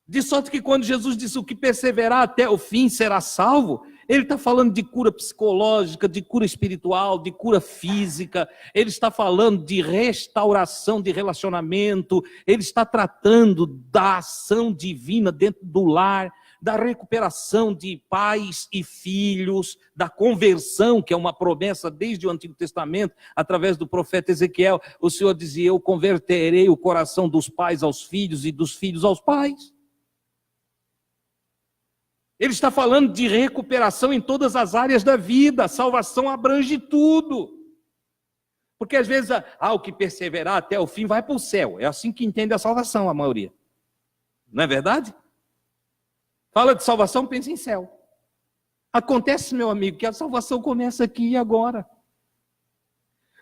Speaker 1: De sorte que quando Jesus disse o que perseverar até o fim será salvo, ele está falando de cura psicológica, de cura espiritual, de cura física, ele está falando de restauração de relacionamento, ele está tratando da ação divina dentro do lar, da recuperação de pais e filhos, da conversão, que é uma promessa desde o Antigo Testamento, através do profeta Ezequiel. O Senhor dizia, eu converterei o coração dos pais aos filhos e dos filhos aos pais. Ele está falando de recuperação em todas as áreas da vida. A salvação abrange tudo. Porque às vezes, o que perseverar até o fim vai para o céu. É assim que entende a salvação, a maioria. Não é verdade? Fala de salvação, pensa em céu. Acontece, meu amigo, que a salvação começa aqui e agora.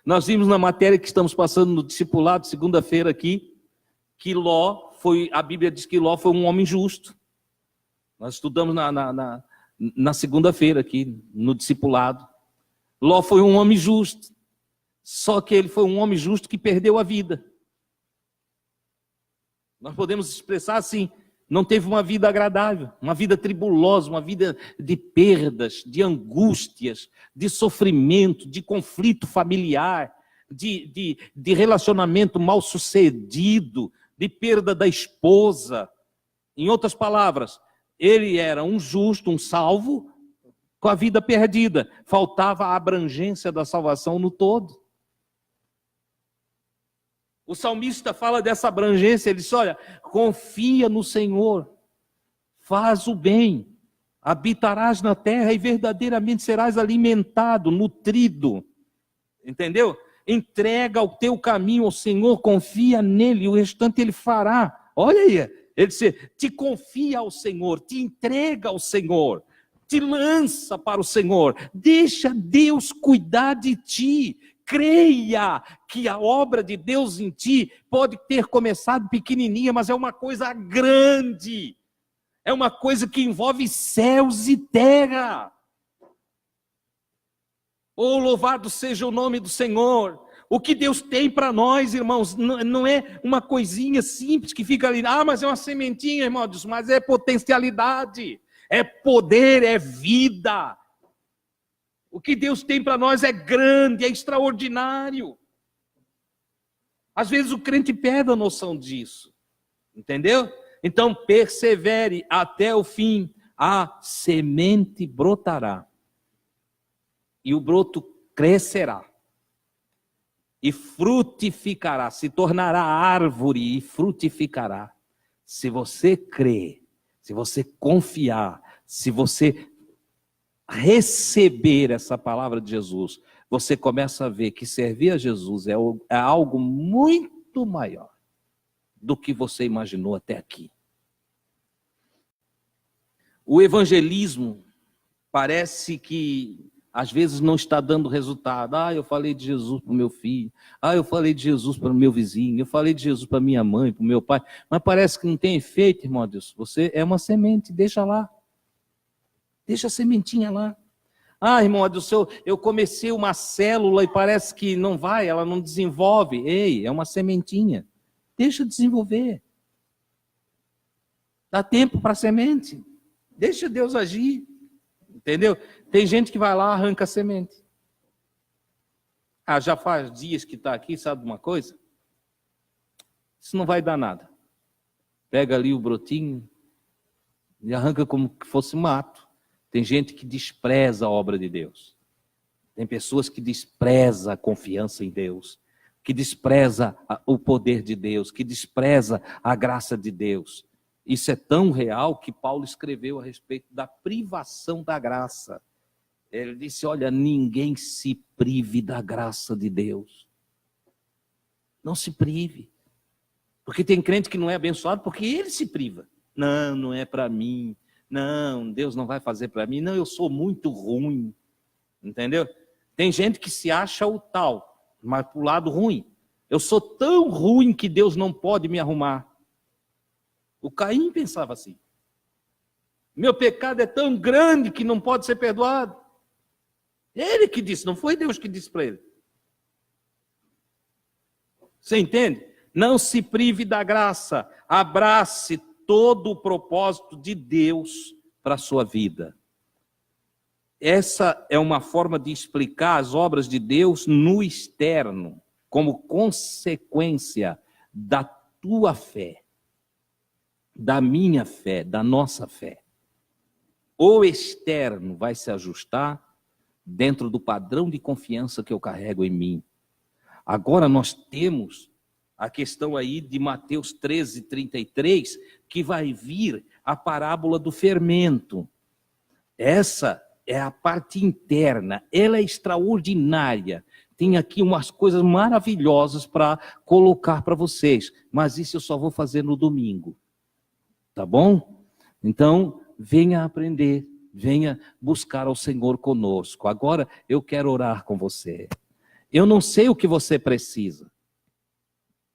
Speaker 1: Nós vimos na matéria que estamos passando no discipulado, segunda-feira aqui, que a Bíblia diz que Ló foi um homem justo. Nós estudamos na segunda-feira aqui, no discipulado. Ló foi um homem justo, só que ele foi um homem justo que perdeu a vida. Nós podemos expressar assim, não teve uma vida agradável, uma vida tribulosa, uma vida de perdas, de angústias, de sofrimento, de conflito familiar, de relacionamento mal sucedido, de perda da esposa. Em outras palavras, ele era um justo, um salvo, com a vida perdida. Faltava a abrangência da salvação no todo. O salmista fala dessa abrangência, ele diz, olha, confia no Senhor, faz o bem, habitarás na terra e verdadeiramente serás alimentado, nutrido. Entendeu? Entrega o teu caminho ao Senhor, confia nele, e o restante ele fará. Olha aí, Ele disse, te confia ao Senhor, te entrega ao Senhor, te lança para o Senhor, deixa Deus cuidar de ti. Creia que a obra de Deus em ti pode ter começado pequenininha, mas é uma coisa grande. É uma coisa que envolve céus e terra. Oh, louvado seja o nome do Senhor. O que Deus tem para nós, irmãos, não é uma coisinha simples que fica ali. Ah, mas é uma sementinha, irmão, mas é potencialidade, é poder, é vida. O que Deus tem para nós é grande, é extraordinário. Às vezes o crente perde a noção disso, entendeu? Então persevere até o fim, a semente brotará, e o broto crescerá, e frutificará, se tornará árvore e frutificará. Se você crer, se você confiar, se você receber essa palavra de Jesus, você começa a ver que servir a Jesus é algo muito maior do que você imaginou até aqui. O evangelismo parece que às vezes não está dando resultado. Ah, eu falei de Jesus para o meu filho. Ah, eu falei de Jesus para o meu vizinho. Eu falei de Jesus para minha mãe, para o meu pai. Mas parece que não tem efeito, irmão Deus. Você é uma semente, deixa lá. Deixa a sementinha lá. Ah, irmão Deus, eu comecei uma célula e parece que não vai, ela não desenvolve. Ei, é uma sementinha. Deixa desenvolver. Dá tempo para a semente. Deixa Deus agir. Entendeu? Tem gente que vai lá, arranca a semente. Ah, já faz dias que está aqui, sabe uma coisa? Isso não vai dar nada. Pega ali o brotinho e arranca como que fosse mato. Tem gente que despreza a obra de Deus. Tem pessoas que desprezam a confiança em Deus, que despreza o poder de Deus, que despreza a graça de Deus. Isso é tão real que Paulo escreveu a respeito da privação da graça. Ele disse, olha, ninguém se prive da graça de Deus. Não se prive. Porque tem crente que não é abençoado porque ele se priva. Não, não é para mim. Não, Deus não vai fazer para mim. Não, eu sou muito ruim. Entendeu? Tem gente que se acha o tal, mas para o lado ruim. Eu sou tão ruim que Deus não pode me arrumar. O Caim pensava assim. Meu pecado é tão grande que não pode ser perdoado. Ele que disse, não foi Deus que disse para ele. Você entende? Não se prive da graça. Abrace todo o propósito de Deus para a sua vida. Essa é uma forma de explicar as obras de Deus no externo, como consequência da tua fé, da minha fé, da nossa fé. O externo vai se ajustar dentro do padrão de confiança que eu carrego em mim. Agora nós temos a questão aí de Mateus 13:33, que vai vir a parábola do fermento. Essa é a parte interna, ela é extraordinária. Tem aqui umas coisas maravilhosas para colocar para vocês, mas isso eu só vou fazer no domingo. Tá bom? Então, venha aprender, venha buscar ao Senhor conosco. Agora eu quero orar com você. Eu não sei o que você precisa.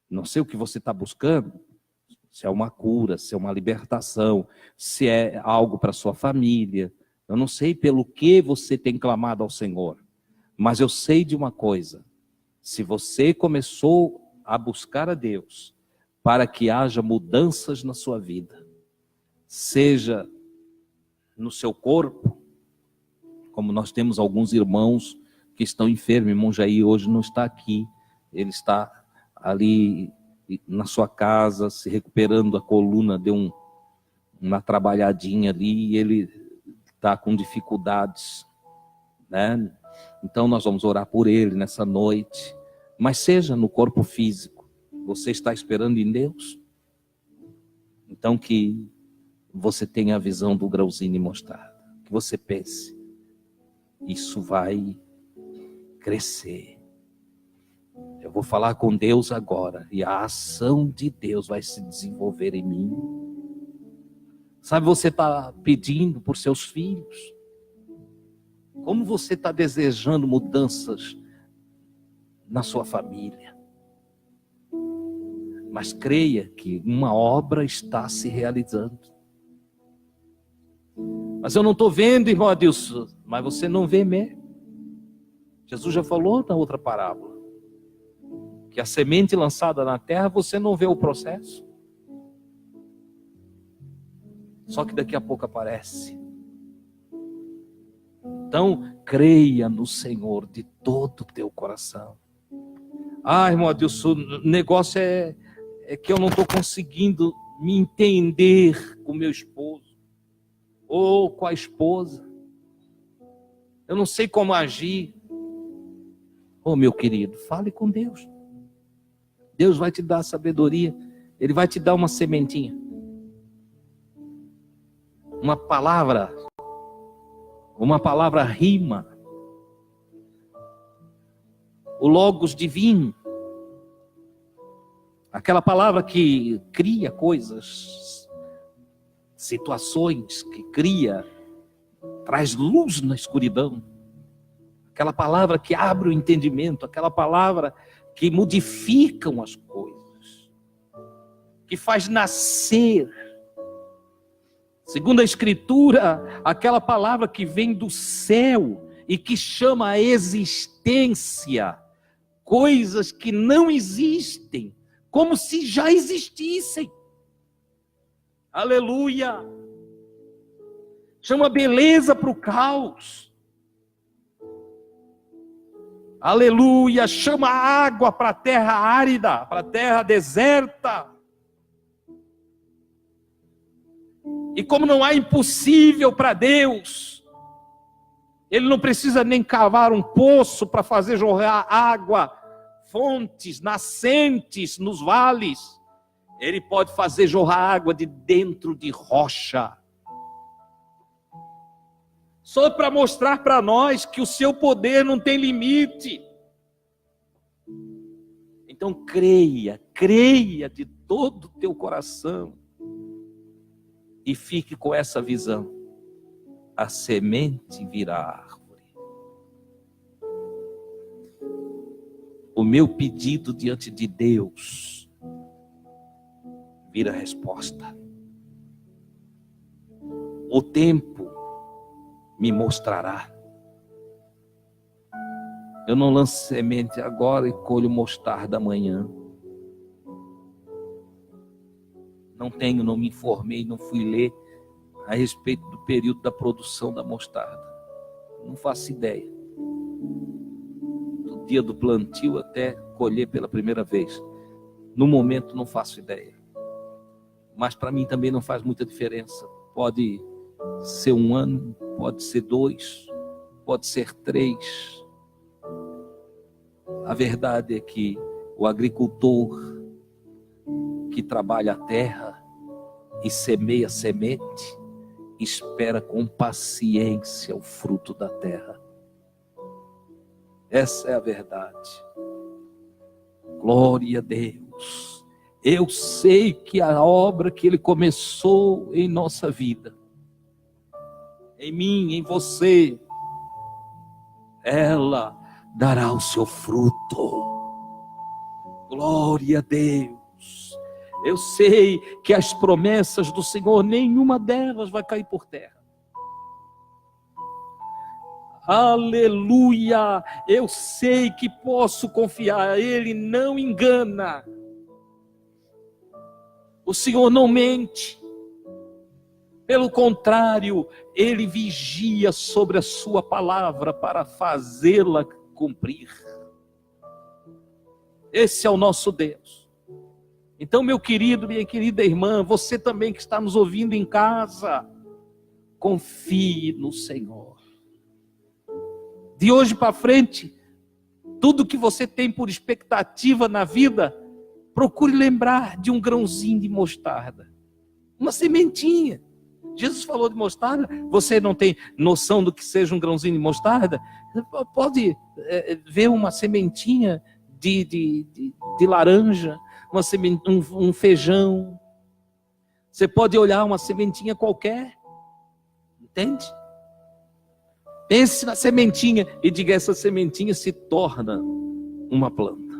Speaker 1: Não sei o que você está buscando. Se é uma cura, se é uma libertação, se é algo para sua família. Eu não sei pelo que você tem clamado ao Senhor. Mas eu sei de uma coisa. Se você começou a buscar a Deus para que haja mudanças na sua vida, seja no seu corpo, como nós temos alguns irmãos que estão enfermos, irmão Jair hoje não está aqui, ele está ali na sua casa, se recuperando a coluna, deu uma trabalhadinha ali, e ele está com dificuldades, né? Então nós vamos orar por ele nessa noite, mas seja no corpo físico, você está esperando em Deus? Então que você tenha a visão do grãozinho de mostarda, que você pense, isso vai crescer. Eu vou falar com Deus agora, e a ação de Deus vai se desenvolver em mim. Sabe, você está pedindo por seus filhos. Como você está desejando mudanças na sua família. Mas creia que uma obra está se realizando. Mas eu não estou vendo, irmão Adilson. Mas você não vê mesmo. Jesus já falou na outra parábola. Que a semente lançada na terra, você não vê o processo. Só que daqui a pouco aparece. Então, creia no Senhor de todo o teu coração. Ah, irmão Adilson, o negócio é que eu não estou conseguindo me entender com meu esposo. Ou com a esposa. Eu não sei como agir. Oh, meu querido, fale com Deus. Deus vai te dar sabedoria. Ele vai te dar uma sementinha. Uma palavra rima. O Logos divino. Aquela palavra que cria coisas, situações, que cria, traz luz na escuridão. Aquela palavra que abre o entendimento, aquela palavra que modificam as coisas, que faz nascer. Segundo a Escritura, aquela palavra que vem do céu e que chama a existência coisas que não existem, como se já existissem. Aleluia! Chama beleza para o caos. Aleluia! Chama água para a terra árida, para a terra deserta. E como não há impossível para Deus, Ele não precisa nem cavar um poço para fazer jorrar água, fontes, nascentes nos vales. Ele pode fazer jorrar água de dentro de rocha. Só para mostrar para nós que o seu poder não tem limite. Então creia de todo o teu coração. E fique com essa visão. A semente virá árvore. O meu pedido diante de Deus vira resposta. O tempo me mostrará. Eu não lanço semente agora e colho mostarda amanhã. Não me informei, não fui ler a respeito do período da produção da mostarda. Não faço ideia. Do dia do plantio até colher pela primeira vez. No momento não faço ideia. Mas para mim também não faz muita diferença. Pode ser 1 ano, pode ser 2, pode ser 3. A verdade é que o agricultor que trabalha a terra e semeia semente, espera com paciência o fruto da terra. Essa é a verdade. Glória a Deus. Eu sei que a obra que Ele começou em nossa vida, em mim, em você, ela dará o seu fruto. Glória a Deus. Eu sei que as promessas do Senhor, nenhuma delas vai cair por terra. Aleluia! Eu sei que posso confiar, Ele não engana. O Senhor não mente. Pelo contrário, Ele vigia sobre a sua palavra para fazê-la cumprir. Esse é o nosso Deus. Então, meu querido, minha querida irmã, você também que está nos ouvindo em casa, confie no Senhor. De hoje para frente, tudo que você tem por expectativa na vida, procure lembrar de um grãozinho de mostarda. Uma sementinha. Jesus falou de mostarda. Você não tem noção do que seja um grãozinho de mostarda? Pode ver uma sementinha de laranja, um feijão. Você pode olhar uma sementinha qualquer, entende? Pense na sementinha e diga: essa sementinha se torna uma planta,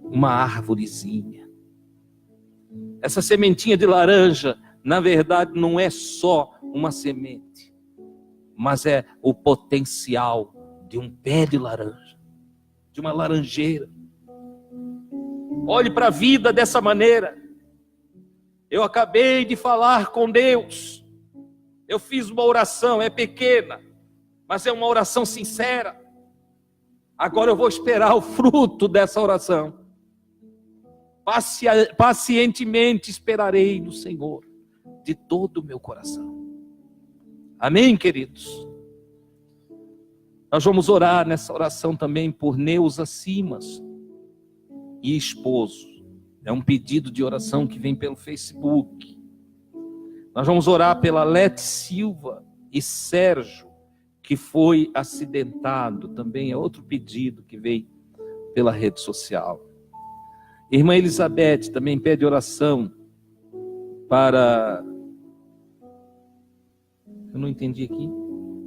Speaker 1: uma árvorezinha. Essa sementinha de laranja, na verdade, não é só uma semente, mas é o potencial de um pé de laranja, de uma laranjeira. Olhe para a vida dessa maneira. Eu acabei de falar com Deus. Eu fiz uma oração, é pequena, mas é uma oração sincera. Agora eu vou esperar o fruto dessa oração. Pacientemente esperarei no Senhor, de todo o meu coração. Amém, queridos? Nós vamos orar nessa oração também por Neuza Simas e esposo. É um pedido de oração que vem pelo Facebook. Nós vamos orar pela Lete Silva e Sérgio, que foi acidentado. Também é outro pedido que veio pela rede social. Irmã Elizabeth também pede oração para... Eu não entendi aqui.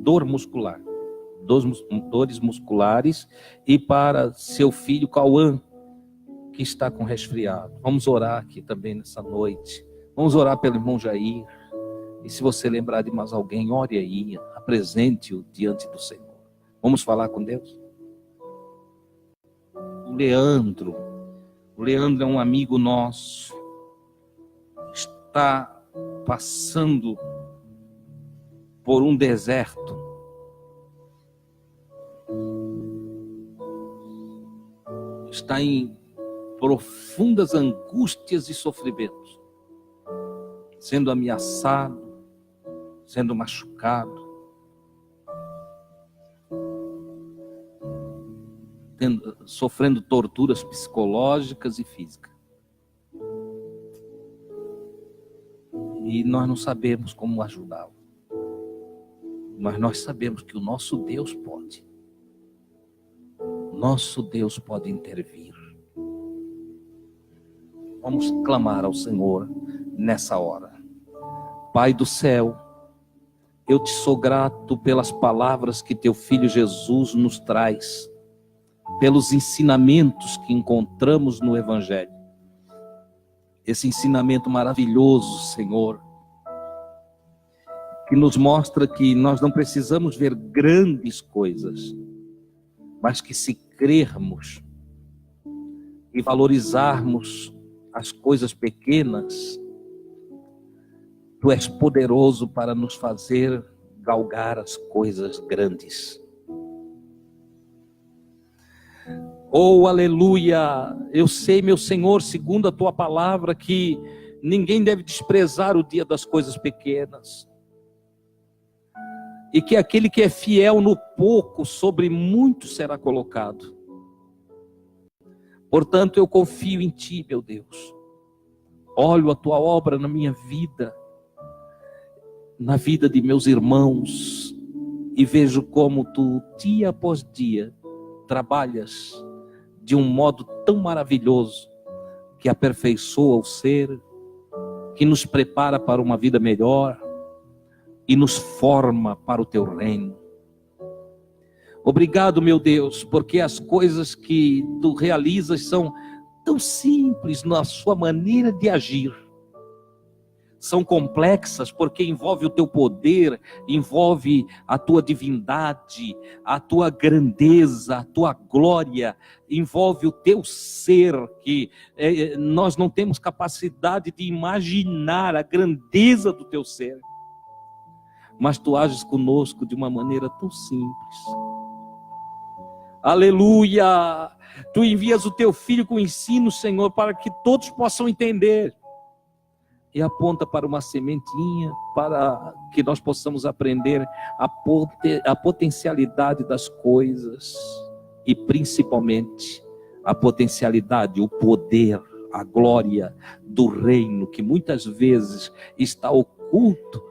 Speaker 1: Dor muscular. Dores musculares. E para seu filho Cauã, que está com resfriado. Vamos orar aqui também nessa noite. Vamos orar pelo irmão Jair. E se você lembrar de mais alguém, ore aí. Apresente-o diante do Senhor. Vamos falar com Deus? O Leandro é um amigo nosso. Está passando por um deserto. Está em profundas angústias e sofrimentos, sendo ameaçado, sendo machucado, sofrendo torturas psicológicas e físicas. E nós não sabemos como ajudá-lo, mas nós sabemos que o nosso Deus pode. Nosso Deus pode intervir. Vamos clamar ao Senhor nessa hora. Pai do céu, eu te sou grato pelas palavras que teu Filho Jesus nos traz, pelos ensinamentos que encontramos no Evangelho. Esse ensinamento maravilhoso, Senhor, que nos mostra que nós não precisamos ver grandes coisas, mas que se crermos e valorizarmos as coisas pequenas, tu és poderoso para nos fazer galgar as coisas grandes. Oh, aleluia! Eu sei, meu Senhor, segundo a tua palavra, que ninguém deve desprezar o dia das coisas pequenas. E que aquele que é fiel no pouco, sobre muito será colocado. Portanto, eu confio em ti, meu Deus. Olho a tua obra na minha vida, na vida de meus irmãos, e vejo como tu, dia após dia, trabalhas de um modo tão maravilhoso, que aperfeiçoa o ser, que nos prepara para uma vida melhor, e nos forma para o teu reino. Obrigado, meu Deus, porque as coisas que tu realizas são tão simples na sua maneira de agir. São complexas porque envolve o teu poder, envolve a tua divindade, a tua grandeza, a tua glória, envolve o teu ser, que nós não temos capacidade de imaginar a grandeza do teu ser. Mas tu ages conosco de uma maneira tão simples. Aleluia! Tu envias o teu Filho com ensino, Senhor, para que todos possam entender. E aponta para uma sementinha, para que nós possamos aprender a potencialidade das coisas. E principalmente, a potencialidade, o poder, a glória do reino, que muitas vezes está oculto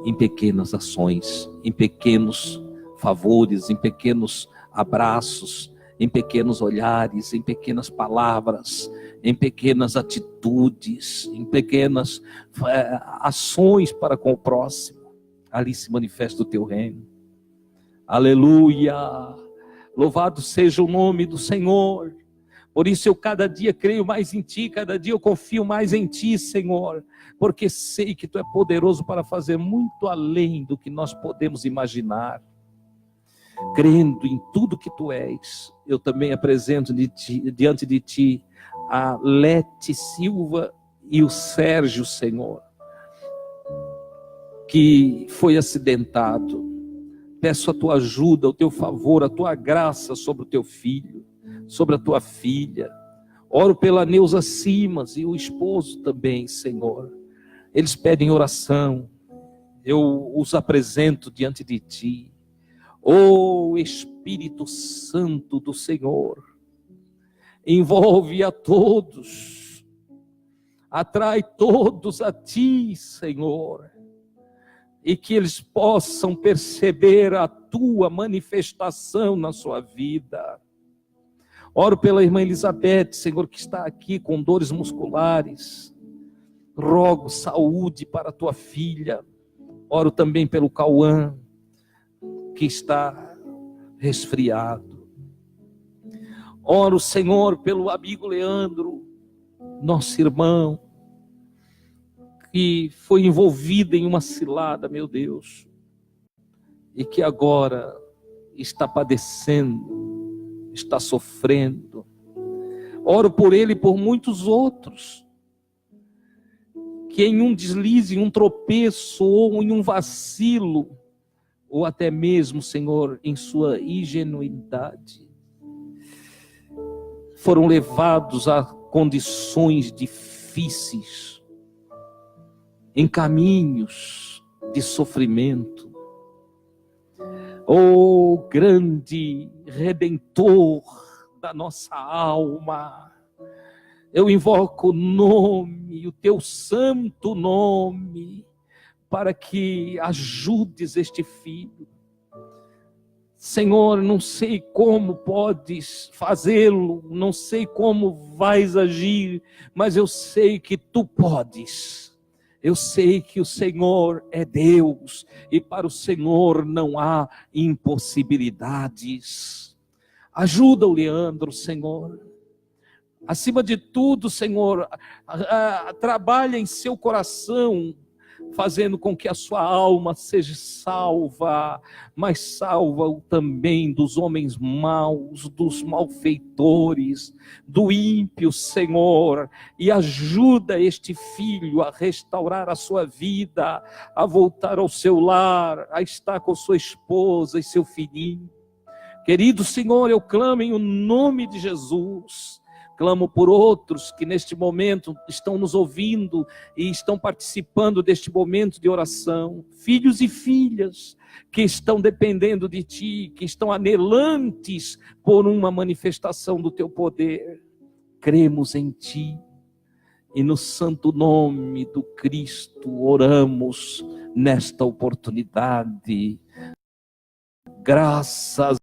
Speaker 1: em pequenas ações, em pequenos favores, em pequenos abraços, em pequenos olhares, em pequenas palavras, em pequenas atitudes, em pequenas ações para com o próximo. Ali se manifesta o teu reino. Aleluia! Louvado seja o nome do Senhor. Por isso eu cada dia creio mais em Ti, cada dia eu confio mais em Ti, Senhor, porque sei que Tu é poderoso para fazer muito além do que nós podemos imaginar. Crendo em tudo que Tu és, eu também apresento diante de Ti a Lete Silva e o Sérgio, Senhor, que foi acidentado. Peço a Tua ajuda, o Teu favor, a Tua graça sobre o Teu filho, sobre a Tua filha. Oro pela Neuza Simas e o esposo também, Senhor. Eles pedem oração, eu os apresento diante de Ti. Ó Espírito Santo do Senhor, envolve a todos, atrai todos a Ti, Senhor, e que eles possam perceber a Tua manifestação na sua vida. Oro pela irmã Elizabeth, Senhor, que está aqui com dores musculares. Rogo saúde para a Tua filha. Oro também pelo Cauã, que está resfriado. Oro, Senhor, pelo amigo Leandro, nosso irmão, que foi envolvido em uma cilada, meu Deus, e que agora está padecendo, está sofrendo. Oro por ele e por muitos outros, que em um deslize, em um tropeço, ou em um vacilo, ou até mesmo, Senhor, em sua ingenuidade, foram levados a condições difíceis, em caminhos de sofrimento. Oh, grande Redentor da nossa alma, eu invoco o nome, o Teu santo nome, para que ajudes este filho. Senhor, não sei como podes fazê-lo, não sei como vais agir, mas eu sei que Tu podes. Eu sei que o Senhor é Deus, e para o Senhor não há impossibilidades. Ajuda o Leandro, Senhor. Acima de tudo, Senhor, trabalha em seu coração, fazendo com que a sua alma seja salva, mas salva-o também dos homens maus, dos malfeitores, do ímpio, Senhor, e ajuda este filho a restaurar a sua vida, a voltar ao seu lar, a estar com sua esposa e seu filhinho. Querido Senhor, eu clamo em o nome de Jesus. Clamo por outros que neste momento estão nos ouvindo e estão participando deste momento de oração. Filhos e filhas que estão dependendo de Ti, que estão anelantes por uma manifestação do Teu poder. Cremos em Ti e no santo nome do Cristo oramos nesta oportunidade. Graças